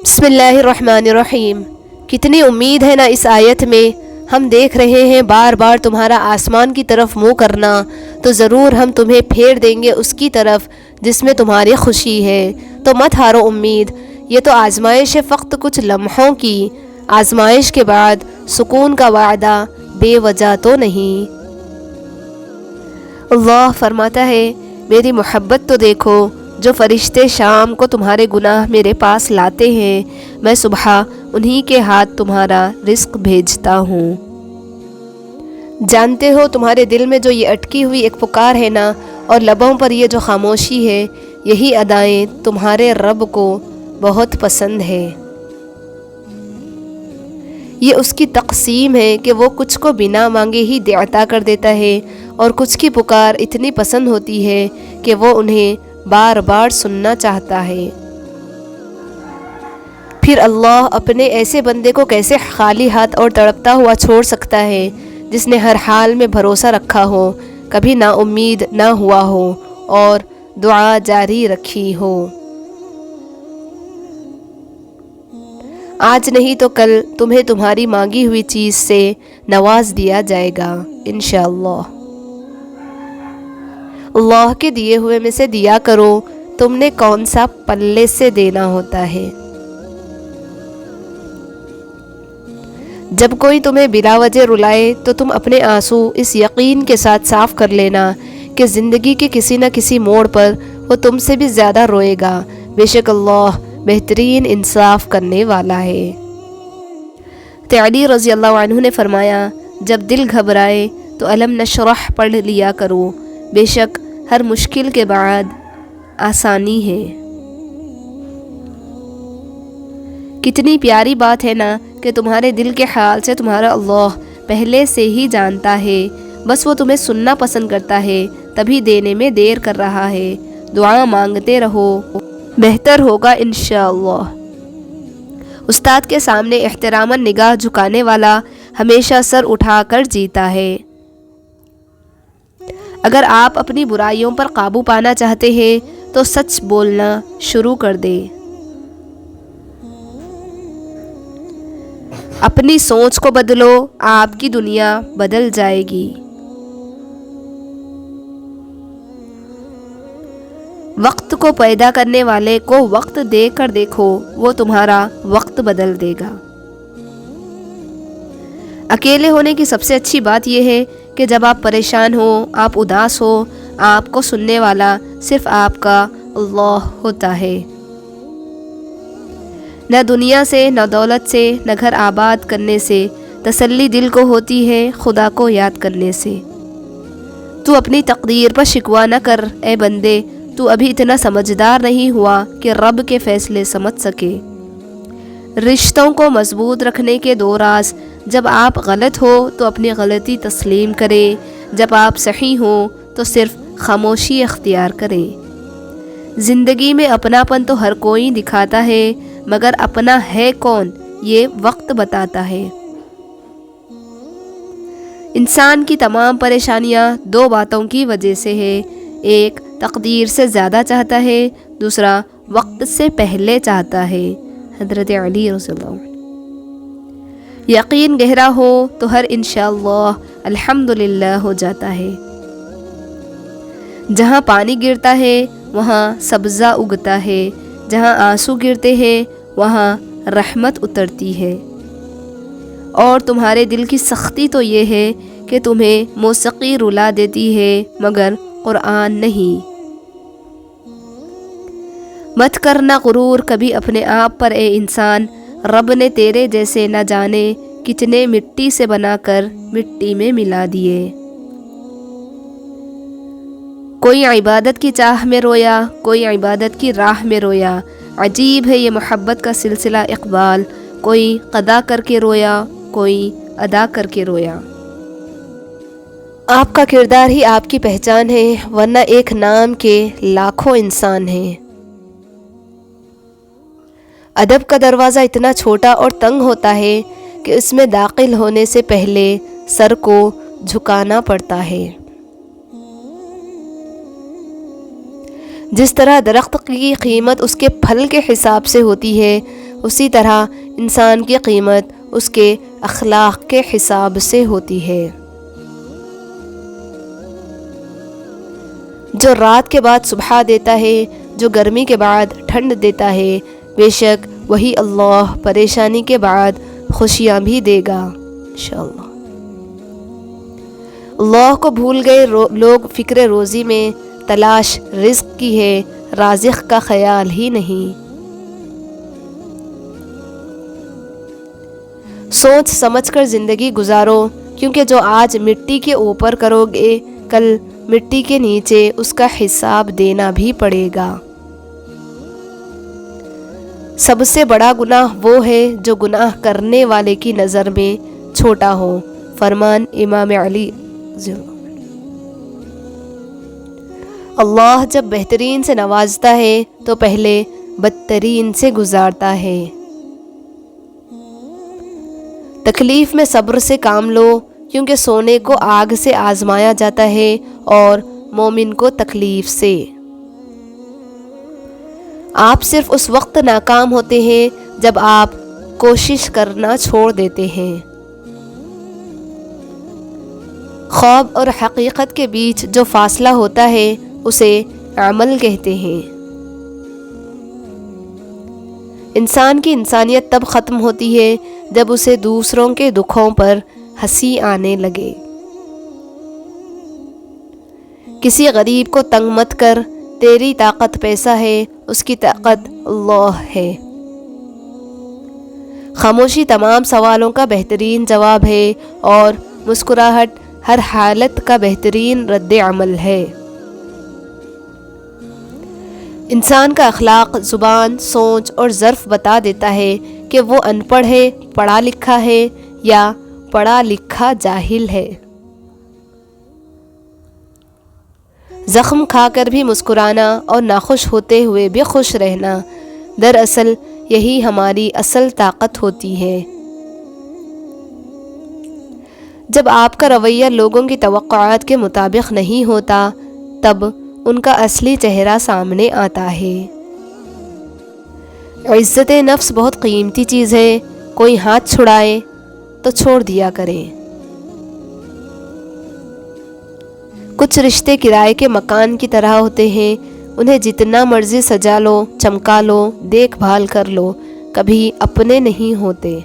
بسم اللہ الرحمن الرحیم۔ کتنی امید ہے نا اس آیت میں۔ ہم دیکھ رہے ہیں بار بار تمہارا آسمان کی طرف منہ کرنا، تو ضرور ہم تمہیں پھیر دیں گے اس کی طرف جس میں تمہاری خوشی ہے، تو مت ہارو امید۔ یہ تو آزمائش ہے فقط کچھ لمحوں کی، آزمائش کے بعد سکون کا وعدہ بے وجہ تو نہیں۔ اللہ فرماتا ہے میری محبت تو دیکھو، جو فرشتے شام کو تمہارے گناہ میرے پاس لاتے ہیں، میں صبح انہی کے ہاتھ تمہارا رزق بھیجتا ہوں۔ جانتے ہو تمہارے دل میں جو یہ اٹکی ہوئی ایک پکار ہے نا، اور لبوں پر یہ جو خاموشی ہے، یہی ادائیں تمہارے رب کو بہت پسند ہے۔ یہ اس کی تقسیم ہے کہ وہ کچھ کو بنا مانگے ہی عطا کر دیتا ہے، اور کچھ کی پکار اتنی پسند ہوتی ہے کہ وہ انہیں بار بار سننا چاہتا ہے۔ پھر اللہ اپنے ایسے بندے کو کیسے خالی ہاتھ اور تڑپتا ہوا چھوڑ سکتا ہے، جس نے ہر حال میں بھروسہ رکھا ہو، کبھی نا امید نہ ہوا ہو، اور دعا جاری رکھی ہو۔ آج نہیں تو کل تمہیں تمہاری مانگی ہوئی چیز سے نواز دیا جائے گا انشاءاللہ۔ اللہ کے دیے ہوئے میں سے دیا کرو، تم نے کون سا پلے سے دینا ہوتا ہے۔ جب کوئی تمہیں بلا وجہ رلائے تو تم اپنے آنسو اس یقین کے ساتھ صاف کر لینا کہ زندگی کے کسی نہ کسی موڑ پر وہ تم سے بھی زیادہ روئے گا۔ بے شک اللہ بہترین انصاف کرنے والا ہے۔ علی رضی اللہ عنہ نے فرمایا، جب دل گھبرائے تو الم نشرح پڑھ لیا کرو، بے شک ہر مشکل کے بعد آسانی ہے۔ کتنی پیاری بات ہے نا کہ تمہارے دل کے حال سے تمہارا اللہ پہلے سے ہی جانتا ہے، بس وہ تمہیں سننا پسند کرتا ہے، تبھی دینے میں دیر کر رہا ہے۔ دعا مانگتے رہو، بہتر ہوگا انشاءاللہ۔ استاد کے سامنے احتراماً نگاہ جھکانے والا ہمیشہ سر اٹھا کر جیتا ہے۔ اگر آپ اپنی برائیوں پر قابو پانا چاہتے ہیں تو سچ بولنا شروع کر دیں۔ اپنی سوچ کو بدلو، آپ کی دنیا بدل جائے گی۔ وقت کو پیدا کرنے والے کو وقت دے کر دیکھو، وہ تمہارا وقت بدل دے گا۔ اکیلے ہونے کی سب سے اچھی بات یہ ہے کہ جب آپ پریشان ہو، آپ اداس ہو، آپ کو سننے والا صرف آپ کا اللہ ہوتا ہے۔ نہ دنیا سے، نہ دولت سے، نہ گھر آباد کرنے سے تسلی دل کو ہوتی ہے، خدا کو یاد کرنے سے۔ تو اپنی تقدیر پر شکوہ نہ کر اے بندے، تو ابھی اتنا سمجھدار نہیں ہوا کہ رب کے فیصلے سمجھ سکے۔ رشتوں کو مضبوط رکھنے کے دو راز: جب آپ غلط ہو تو اپنی غلطی تسلیم کریں، جب آپ صحیح ہو تو صرف خاموشی اختیار کریں۔ زندگی میں اپناپن تو ہر کوئی دکھاتا ہے، مگر اپنا ہے کون یہ وقت بتاتا ہے۔ انسان کی تمام پریشانیاں دو باتوں کی وجہ سے ہے: ایک تقدیر سے زیادہ چاہتا ہے، دوسرا وقت سے پہلے چاہتا ہے۔ حضرت علی رضی اللہ عنہ۔ یقین گہرا ہو تو ہر انشاءاللہ الحمدللہ ہو جاتا ہے۔ جہاں پانی گرتا ہے وہاں سبزہ اگتا ہے، جہاں آنسو گرتے ہیں وہاں رحمت اترتی ہے۔ اور تمہارے دل کی سختی تو یہ ہے کہ تمہیں موسیقی رلا دیتی ہے مگر قرآن نہیں۔ مت کرنا غرور کبھی اپنے آپ پر اے انسان، رب نے تیرے جیسے نہ جانے کتنے مٹی سے بنا کر مٹی میں ملا دیے۔ کوئی عبادت کی چاہ میں رویا، کوئی عبادت کی راہ میں رویا۔ عجیب ہے یہ محبت کا سلسلہ اقبال، کوئی قضا کر کے رویا، کوئی ادا کر کے رویا۔ آپ کا کردار ہی آپ کی پہچان ہے، ورنہ ایک نام کے لاکھوں انسان ہیں۔ ادب کا دروازہ اتنا چھوٹا اور تنگ ہوتا ہے کہ اس میں داخل ہونے سے پہلے سر کو جھکانا پڑتا ہے۔ جس طرح درخت کی قیمت اس کے پھل کے حساب سے ہوتی ہے، اسی طرح انسان کی قیمت اس کے اخلاق کے حساب سے ہوتی ہے۔ جو رات کے بعد صبح دیتا ہے، جو گرمی کے بعد ٹھنڈ دیتا ہے، بے شک وہی اللہ پریشانی کے بعد خوشیاں بھی دے گا انشاءاللہ۔ اللہ کو بھول گئے لوگ فکر روزی میں، تلاش رزق کی ہے، رازق کا خیال ہی نہیں۔ سوچ سمجھ کر زندگی گزارو، کیونکہ جو آج مٹی کے اوپر کرو گے کل مٹی کے نیچے اس کا حساب دینا بھی پڑے گا۔ سب سے بڑا گناہ وہ ہے جو گناہ کرنے والے کی نظر میں چھوٹا ہو، فرمان امام علی۔ اللہ جب بہترین سے نوازتا ہے تو پہلے بدترین سے گزارتا ہے۔ تکلیف میں صبر سے کام لو، کیونکہ سونے کو آگ سے آزمایا جاتا ہے اور مومن کو تکلیف سے۔ آپ صرف اس وقت ناکام ہوتے ہیں جب آپ کوشش کرنا چھوڑ دیتے ہیں۔ خواب اور حقیقت کے بیچ جو فاصلہ ہوتا ہے اسے عمل کہتے ہیں۔ انسان کی انسانیت تب ختم ہوتی ہے جب اسے دوسروں کے دکھوں پر ہنسی آنے لگے۔ کسی غریب کو تنگ مت کر، تیری طاقت پیسہ ہے، اس کی طاقت اللہ ہے۔ خاموشی تمام سوالوں کا بہترین جواب ہے اور مسکراہٹ ہر حالت کا بہترین رد عمل ہے۔ انسان کا اخلاق، زبان، سوچ اور ظرف بتا دیتا ہے کہ وہ ان پڑھ ہے، پڑھا لکھا ہے یا پڑھا لکھا جاہل ہے۔ زخم کھا کر بھی مسکرانا اور ناخوش ہوتے ہوئے بھی خوش رہنا، دراصل یہی ہماری اصل طاقت ہوتی ہے۔ جب آپ کا رویہ لوگوں کی توقعات کے مطابق نہیں ہوتا تب ان کا اصلی چہرہ سامنے آتا ہے۔ عزت نفس بہت قیمتی چیز ہے، کوئی ہاتھ چھڑائے تو چھوڑ دیا کرے۔ کچھ رشتے کرائے کے مکان کی طرح ہوتے ہیں، انہیں جتنا مرضی سجا لو، چمکا لو، دیکھ بھال کر لو، کبھی اپنے نہیں ہوتے۔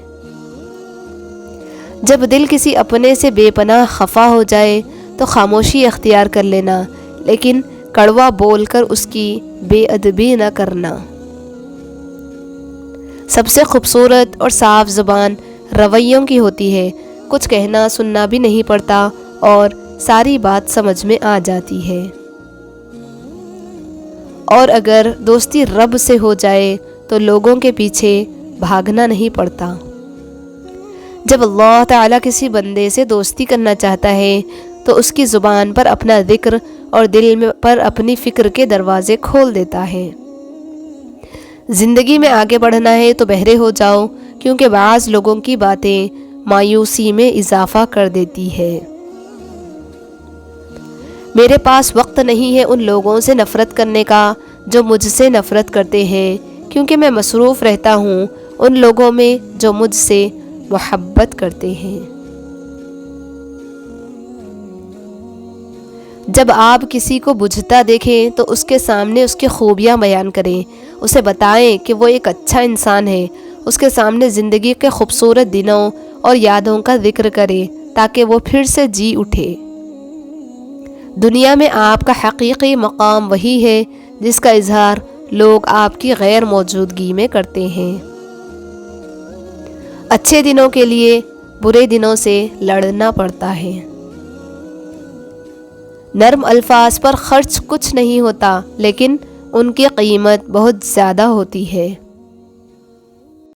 جب دل کسی اپنے سے بے پناہ خفا ہو جائے تو خاموشی اختیار کر لینا، لیکن کڑوا بول کر اس کی بے ادبی نہ کرنا۔ سب سے خوبصورت اور صاف زبان رویوں کی ہوتی ہے، کچھ کہنا سننا بھی نہیں پڑتا اور ساری بات سمجھ میں آ جاتی ہے۔ اور اگر دوستی رب سے ہو جائے تو لوگوں کے پیچھے بھاگنا نہیں پڑتا۔ جب اللہ تعالیٰ کسی بندے سے دوستی کرنا چاہتا ہے تو اس کی زبان پر اپنا ذکر اور دل پر اپنی فکر کے دروازے کھول دیتا ہے۔ زندگی میں آگے بڑھنا ہے تو بہرے ہو جاؤ، کیونکہ بعض لوگوں کی باتیں مایوسی میں اضافہ کر دیتی ہے۔ میرے پاس وقت نہیں ہے ان لوگوں سے نفرت کرنے کا جو مجھ سے نفرت کرتے ہیں، کیونکہ میں مصروف رہتا ہوں ان لوگوں میں جو مجھ سے محبت کرتے ہیں۔ جب آپ کسی کو بجھتا دیکھیں تو اس کے سامنے اس کی خوبیاں بیان کریں، اسے بتائیں کہ وہ ایک اچھا انسان ہے، اس کے سامنے زندگی کے خوبصورت دنوں اور یادوں کا ذکر کریں تاکہ وہ پھر سے جی اٹھے۔ دنیا میں آپ کا حقیقی مقام وہی ہے جس کا اظہار لوگ آپ کی غیر موجودگی میں کرتے ہیں۔ اچھے دنوں کے لیے برے دنوں سے لڑنا پڑتا ہے۔ نرم الفاظ پر خرچ کچھ نہیں ہوتا، لیکن ان کی قیمت بہت زیادہ ہوتی ہے۔